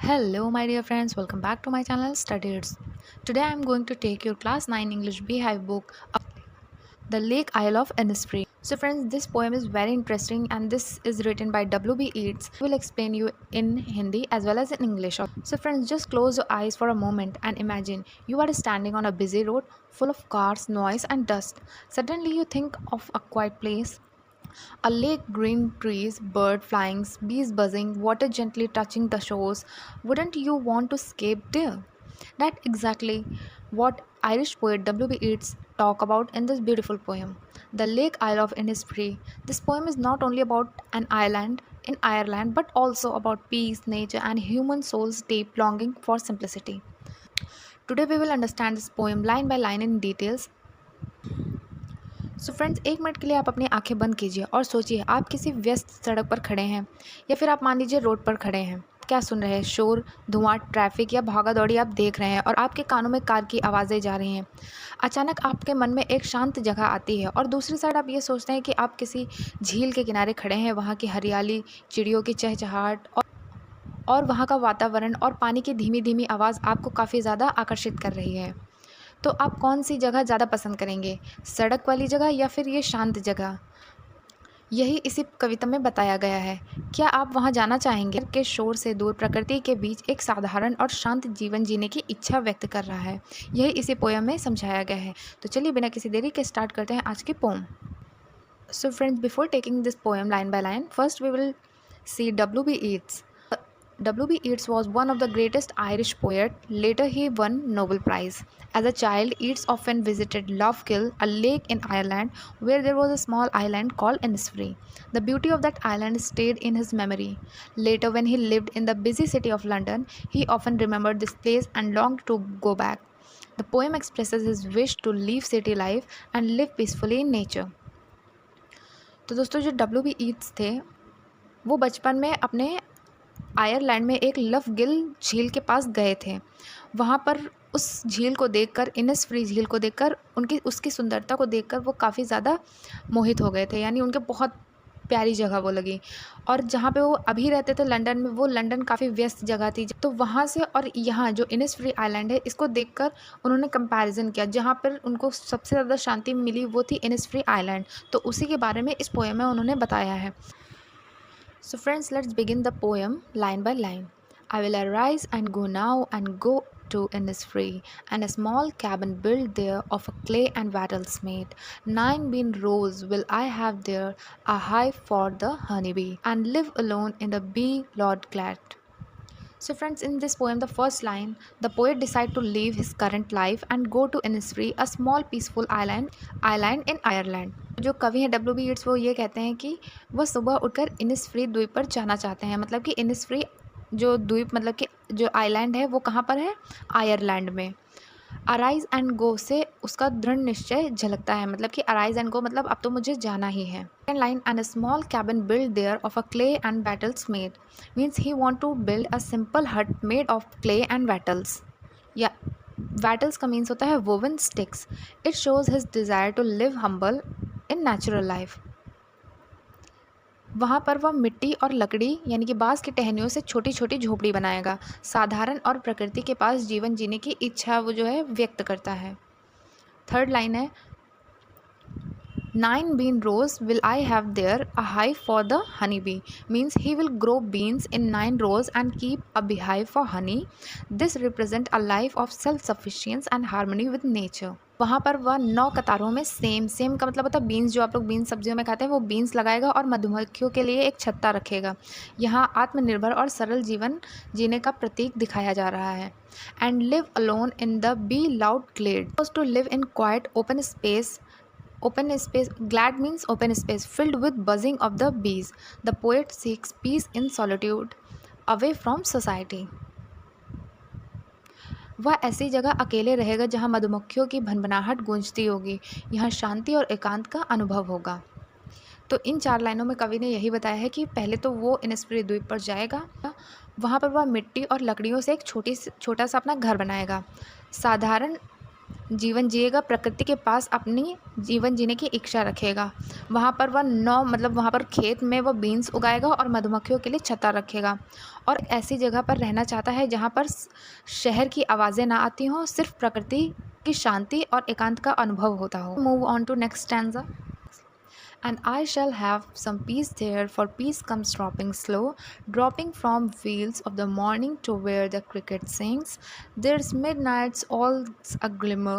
Hello, my dear friends. Welcome back to my channel Studies. Today I am going to take your class 9 English Beehive book, The Lake Isle of Innisfree. So, friends, this poem is very interesting and this is written by W.B. Yeats. I will explain you in Hindi as well as in English. So, friends, just close your eyes for a moment and imagine you are standing on a busy road full of cars, noise, and dust. Suddenly, you think of a quiet place. A lake, green trees, bird flying, bees buzzing, water gently touching the shores. Wouldn't you want to escape there? That's exactly what Irish poet W.B. Yeats talk about in this beautiful poem, The Lake Isle of Innisfree. This poem is not only about an island in Ireland but also about peace, nature, and human souls' deep longing for simplicity. Today we will understand this poem line by line in details. So friends, एक minute के लिए आप अपनी आंखें बंद कीजिए और सोचिए आप किसी व्यस्त सड़क पर खड़े हैं या फिर आप मान लीजिए रोड पर खड़े हैं। क्या सुन रहे हैं? शोर, धुआं, ट्रैफिक या भागा दौड़ी आप देख रहे हैं और आपके कानों में कार की आवाज़ें जा रही हैं। अचानक आपके मन में एक शांत जगह आती है और दूसरी साइड आप ये सोचते हैं कि आप किसी झील के किनारे खड़े हैं। वहाँ की हरियाली, चिड़ियों की चहचहाट और वहाँ का वातावरण और पानी की धीमी धीमी आवाज़ आपको काफ़ी ज़्यादा आकर्षित कर रही है। तो आप कौन सी जगह ज़्यादा पसंद करेंगे, सड़क वाली जगह या फिर ये शांत जगह? यही इसी कविता में बताया गया है। क्या आप वहाँ जाना चाहेंगे? के शोर से दूर प्रकृति के बीच एक साधारण और शांत जीवन जीने की इच्छा व्यक्त कर रहा है। यही इसी पोयम में समझाया गया है। तो चलिए बिना किसी देरी के स्टार्ट करते हैं आज की poem. So friends, before taking this poem line by line, first we will see W.B. Yeats. W.B. Yeats was one of the greatest Irish poets. Later, he won Nobel Prize. As a child, Yeats often visited Loughill, a lake in Ireland, where there was a small island called Innisfree. The beauty of that island stayed in his memory. Later, when he lived in the busy city of London, he often remembered this place and longed to go back. The poem expresses his wish to leave city life and live peacefully in nature. तो दोस्तों, जो W.B. Yeats थे वो बचपन में अपने Ireland में एक लवगिल झील के पास गए थे। वहाँ पर उस झील को देखकर, इनिसफ्री झील को देखकर, उसकी सुंदरता को देखकर वो काफ़ी ज़्यादा मोहित हो गए थे। यानी उनके बहुत प्यारी जगह वो लगी। और जहाँ पे वो अभी रहते थे लंदन में, वो लंदन काफ़ी व्यस्त जगह थी। तो वहाँ से और यहाँ जो इनिसफ्री आइलैंड है, इसको देखकर उन्होंने कंपैरिजन किया। जहाँ पर उनको सबसे ज़्यादा शांति मिली वो थी इनिसफ्री आइलैंड। तो उसी के बारे में इस पोएम में उन्होंने बताया है। So friends, let's begin the poem line by line. I will arise and go now and go to Innisfree, and a small cabin built there of a clay and wattles made. 9 bean rows will I have there, a hive for the honeybee, and live alone in the bee lord glad. So friends, in this poem, the first line, the poet decided to leave his current life and go to Innisfree, a small peaceful island in Ireland. जो कवि हैं W.B. Yeats, वो ये कहते हैं कि वह सुबह उठकर इनिसफ्री द्वीप पर जाना चाहते हैं। मतलब कि इनिसफ्री जो द्वीप, मतलब कि जो आइलैंड है वो कहाँ पर है? आयरलैंड में। अराइज एंड गो से उसका दृढ़ निश्चय झलकता है। मतलब कि अराइज एंड गो मतलब अब तो मुझे जाना ही है। Second line, and a small cabin build there of a clay and wattles made, means he want to build a simple hut made of clay and wattles. या वैटल्स का means होता है woven sticks. It shows his desire to live humble in natural life. वहाँ पर वह मिट्टी और लकड़ी यानी कि बाँस की टहनियों से छोटी छोटी झोपड़ी बनाएगा। साधारण और प्रकृति के पास जीवन जीने की इच्छा वो जो है व्यक्त करता है। थर्ड लाइन है, 9 bean rows will I have there, a hive for the honeybee, means he will grow beans in 9 rows and keep a beehive for honey. This represent a life of self-sufficiency and harmony with nature. वहाँ पर वह 9 कतारों में same का मतलब होता है beans, जो आप लोग बीन्स सब्जियों में खाते हैं वो बीन्स लगाएगा और मधुमक्खियों के लिए एक छत्ता रखेगा। यहाँ आत्मनिर्भर और सरल जीवन जीने का प्रतीक दिखाया जा रहा है। And live alone in the bee loud glade, to live in quite open space. Open space, glad means open space filled with buzzing of the bees. The poet seeks peace in solitude, away from society. वह ऐसी जगह अकेले रहेगा जहाँ मधुमक्खियों की भनभनाहट गूंजती होगी। यहाँ शांति और एकांत का अनुभव होगा। तो इन 4 लाइनों में कवि ने यही बताया है कि पहले तो वो इनिसफ्री द्वीप पर जाएगा। वहाँ पर वह मिट्टी और लकड़ियों से एक छोटा सा अपना घर बनाएगा। साधारण जीवन जिएगा, प्रकृति के पास अपनी जीवन जीने की इच्छा रखेगा। वहाँ पर वह वहाँ पर खेत में वह बीन्स उगाएगा और मधुमक्खियों के लिए छत्ता रखेगा, और ऐसी जगह पर रहना चाहता है जहाँ पर शहर की आवाज़ें ना आती हों, सिर्फ प्रकृति की शांति और एकांत का अनुभव होता हो। Move on to next stanza. And I shall have some peace there, for peace comes dropping slow, dropping from fields of the morning to where the cricket sings. There's midnights all a glimmer,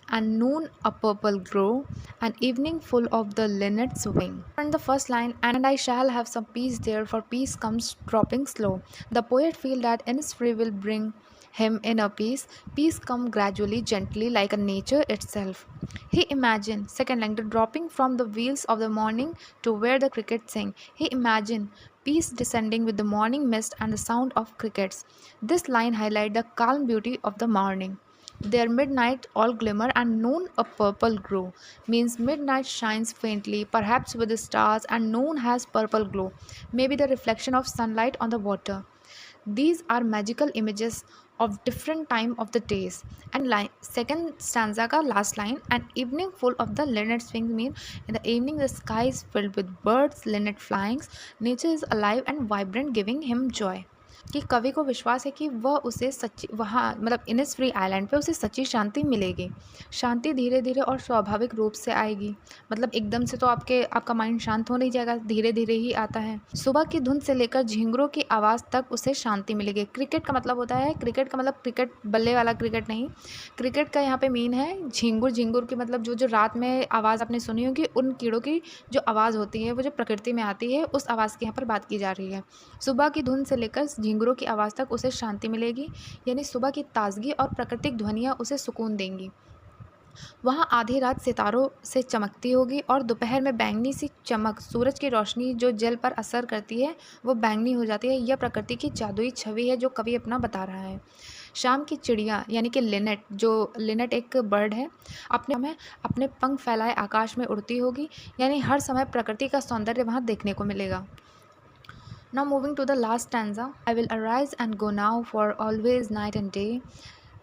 and noon a purple glow, and evening full of the linnet's wing. And the first line, and I shall have some peace there, for peace comes dropping slow. The poet feel that Innisfree will bring him inner peace. Peace come gradually, gently, like a nature itself. He imagined, second line, the dropping from the wheels of the morning to where the crickets sing. He imagined peace descending with the morning mist and the sound of crickets. This line highlights the calm beauty of the morning. There midnight all glimmer and noon a purple glow, means midnight shines faintly, perhaps with the stars, and noon has purple glow, maybe the reflection of sunlight on the water. These are magical images of different time of the days. And line second stanza ka last line, an evening full of the linnet swings, mean in the evening the sky is filled with birds, linnet flyings, nature is alive and vibrant, giving him joy. कि कवि को विश्वास है कि वह उसे सच्ची वहाँ इनिसफ्री आइलैंड पे उसे सच्ची शांति मिलेगी। शांति धीरे धीरे और स्वाभाविक रूप से आएगी, एकदम से तो आपका माइंड शांत हो नहीं जाएगा, धीरे धीरे ही आता है। सुबह की धुंध से लेकर झिंगुरों की आवाज़ तक उसे शांति मिलेगी। क्रिकेट का मतलब होता है, क्रिकेट का मतलब क्रिकेट बल्ले वाला क्रिकेट नहीं, क्रिकेट का यहाँ पे मीन है झिंगुर। झिंगुर की मतलब जो रात में आवाज़ आपने सुनी होगी, उन कीड़ों की जो आवाज़ होती है वो जो प्रकृति में आती है, उस आवाज़ की यहाँ पर बात की जा रही है। सुबह की धुंध से लेकर झिंगुरों की आवाज़ तक उसे शांति मिलेगी, यानी सुबह की ताजगी और प्राकृतिक ध्वनियाँ उसे सुकून देंगी। वहाँ आधी रात सितारों से चमकती होगी और दोपहर में बैंगनी सी चमक, सूरज की रोशनी जो जल पर असर करती है वो बैंगनी हो जाती है। यह प्रकृति की जादुई छवि है जो कवि अपना बता रहा है। शाम की चिड़िया यानी कि लिनेट एक बर्ड है, अपने पंख फैलाए आकाश में उड़ती होगी, यानी हर समय प्रकृति का सौंदर्य वहाँ देखने को मिलेगा। Now moving to the last stanza. I will arise and go now, for always night and day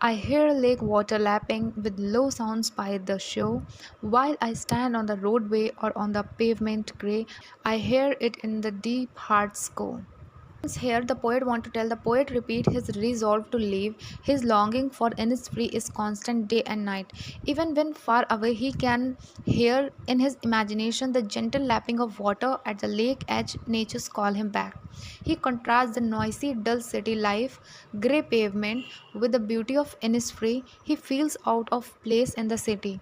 I hear lake water lapping with low sounds by the shore. While I stand on the roadway or on the pavement grey, I hear it in the deep heart's core. Here the poet want to tell, the poet repeat his resolve to leave. His longing for Innisfree is constant day and night. Even when far away, he can hear in his imagination the gentle lapping of water at the lake edge. Nature's call him back. He contrasts the noisy, dull city life, grey pavement, with the beauty of Innisfree. He feels out of place in the city.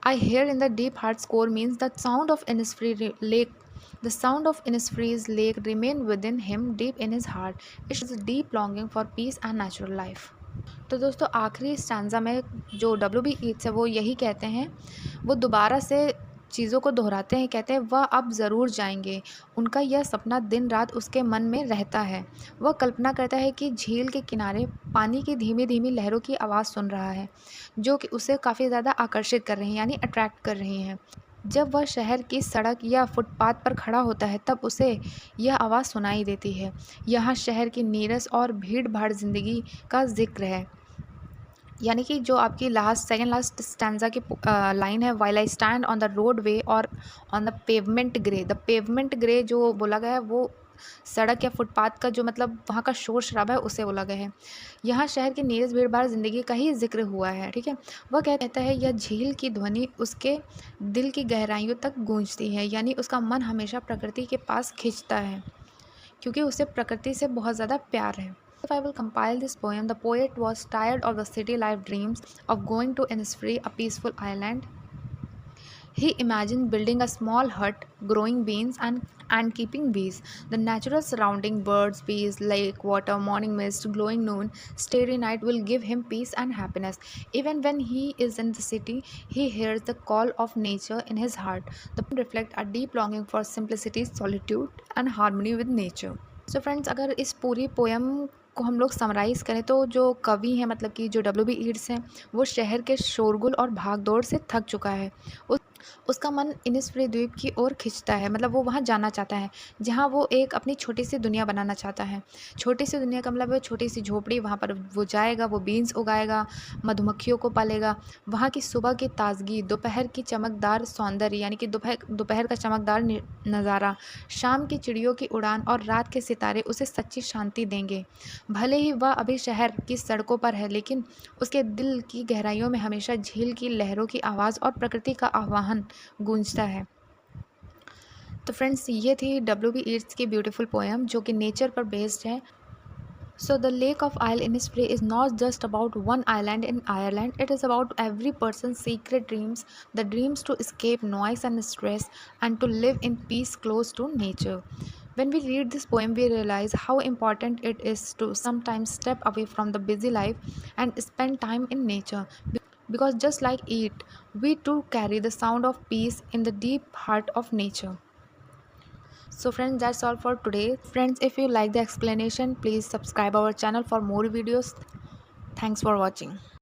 I hear in the deep heart's core means the sound of Innisfree lake. The sound of Innisfree's lake remain within him, deep in his heart. It is a deep longing for peace and natural life. तो दोस्तों आखिरी stanza में जो W.B. Yeats है वो यही कहते हैं, वो दोबारा से चीज़ों को दोहराते हैं, कहते हैं वह अब ज़रूर जाएंगे। उनका यह सपना दिन रात उसके मन में रहता है। वह कल्पना करता है कि झील के किनारे पानी की धीमी धीमी लहरों की आवाज़ सुन रहा है, जो कि उसे काफ़ी ज़्यादा आकर्षित कर रही हैं, यानी अट्रैक्ट कर रही हैं। जब वह शहर की सड़क या फुटपाथ पर खड़ा होता है तब उसे यह आवाज़ सुनाई देती है। यहाँ शहर की नीरस और भीड़ भाड़ ज़िंदगी का जिक्र है, यानी कि जो आपकी सेकेंड लास्ट स्टैंजा की लाइन है, while I stand on the roadway और on the pavement grey. The pavement grey जो बोला गया है वो सड़क या फुटपाथ का जो वहाँ का शोर शराबा है उसे बोला गया है। यहाँ शहर की नीरस भीड़ भाड़ ज़िंदगी का ही जिक्र हुआ है, ठीक है। वह कहता है यह झील की ध्वनि उसके दिल की गहराइयों तक गूंजती है, यानी उसका मन हमेशा प्रकृति के पास खिंचता है क्योंकि उसे प्रकृति से बहुत ज़्यादा प्यार है। If I will compile this poem, the poet was tired of the city life dreams of going to Innisfree, a peaceful island. He imagined building a small hut, growing beans and keeping bees. The natural surrounding, birds, bees, lake, water, morning mist, glowing noon, starry night will give him peace and happiness. Even when he is in the city, he hears the call of nature in his heart. The poem reflects a deep longing for simplicity, solitude and harmony with nature. So friends, अगर इस पूरी poem को हम लोग summarise करें तो जो कवि हैं कि जो W.B. Yeats हैं वो शहर के शोरगुल और भागदौड़ से थक चुका है। उसका मन इनिस्फ्री द्वीप की ओर खिंचता है, मतलब वो वहाँ जाना चाहता है, जहाँ वो एक अपनी छोटी सी दुनिया बनाना चाहता है। छोटी सी दुनिया का मतलब है छोटी सी झोपड़ी, वहाँ पर वो जाएगा, वो बीन्स उगाएगा, मधुमक्खियों को पालेगा। वहाँ की सुबह की ताजगी, दोपहर की चमकदार सौंदर्य यानी कि दोपहर दोपहर का चमकदार नज़ारा, शाम की चिड़ियों की उड़ान और रात के सितारे उसे सच्ची शांति देंगे। भले ही वह अभी शहर की सड़कों पर है, लेकिन उसके दिल की गहराइयों में हमेशा झील की लहरों की आवाज़ और प्रकृति का आह्वान गूंजता है। तो फ्रेंड्स, ये थी डब्ल्यू बी ईट्स की ब्यूटीफुल पोएम जो कि नेचर पर बेस्ड है। So the Lake of Isle Innisfree is not just about one island in Ireland, it is about every person's secret dreams, the dreams to escape noise and stress and to live in peace close to nature. When we read this poem, we realize how important it is to sometimes step away from the busy life and spend time in nature. Because just like it, we too carry the sound of peace in the deep heart of nature. So friends, that's all for today. Friends, if you like the explanation, please subscribe our channel for more videos. Thanks for watching.